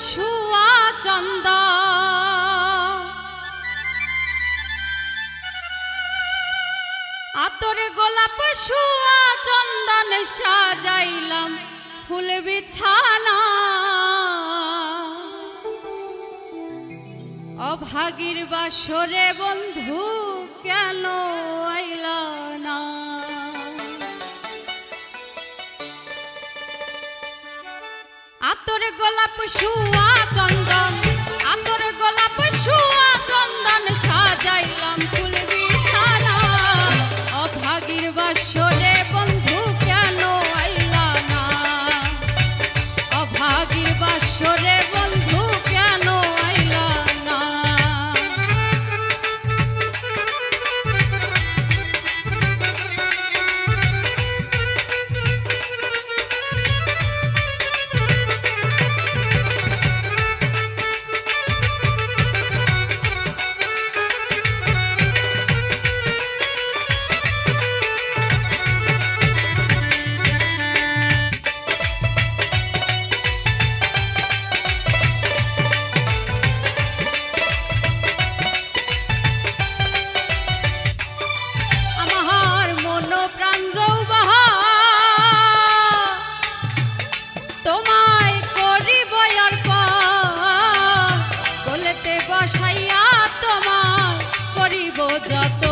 শুয়া চন্দ আতরে গোলাপ শুয়া চন্দন সাজাইলাম ফুল বিছানা অভাগীর বাসরে বন্ধু কেন আইলা না আতরে গোলাপ শুয়া চন্দন আতরে গোলাপ শুয়া চন্দন সাজাইলাম ফুল বিছানা অভাগীর বাসরে বন্ধু কেন আইলা না অভাগীর বাসরে বন্ধু কেন আইলা না বসাইয়া তোমার করিব যত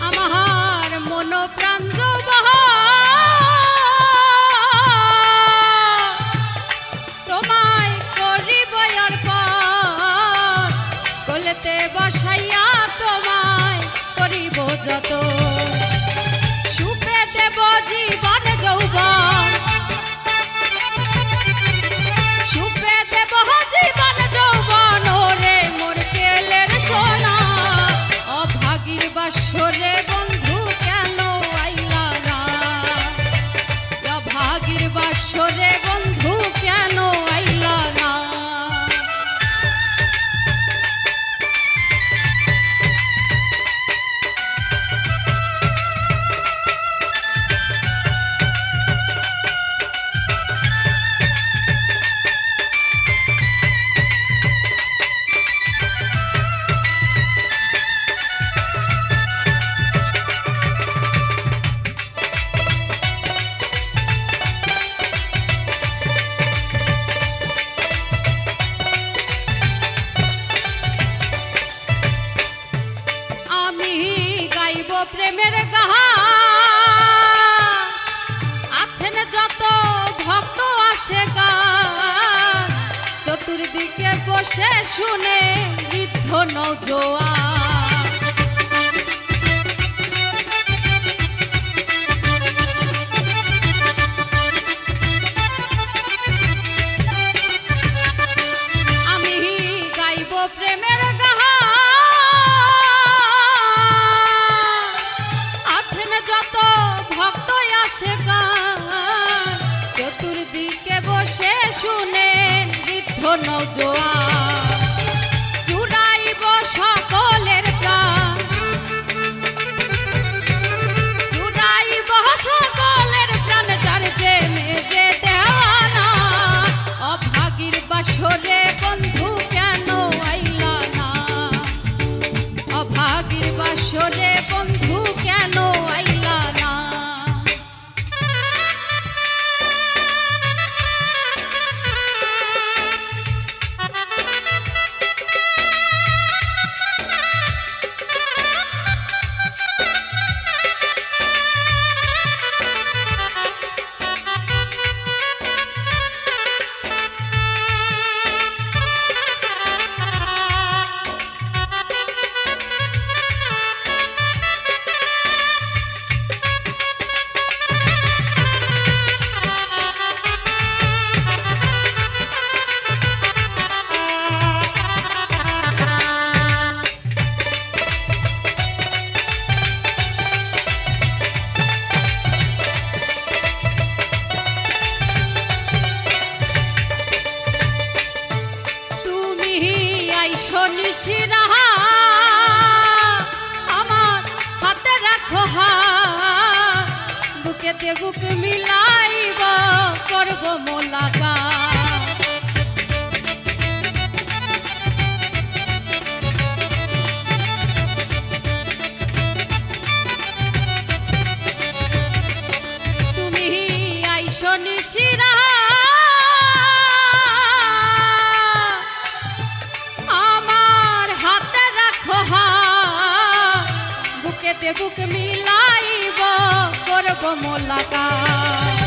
আমার মন প্রাণ তোমায় করিব অর্পণ কোলেতে বসাইয়া তোমায় করিব যত সুপে দেব জীবন যৌবন সুপে দেব জীবন যৌবন ওরে মোর কেলের সোনা অভাগীর বাসরে বন্ধু কেন আইলা না অভাগীর বাসরে বন্ধু কেন আইলা না প্রেমের গান আছেন যত ভক্ত আসে গান চতুর্দিকে বসে শুনে বৃদ্ধ নওজোয়ান আমি গাইব প্রেমের ভক্ত আসে গান চতুর্দিকে বসে শুনে বৃদ্ধ নওজোয়ান জুড়াইব সকলের প্রাণ জুড়াইব সকলের প্রাণ যার প্রেমে যে দেওয়ানা অভাগীর বাসরে বন্ধু কেন আইলা না অভাগীর বাসরে বন্ধু কেন আইলা না নিশিরাহা বুকেতে বুক মিলাইব করব মোলাকাত। তুমি আইসো নিশিরা আমার হাতে রাখো হাত, বুকেতে বুক মিলাইব করব মোলাকাত।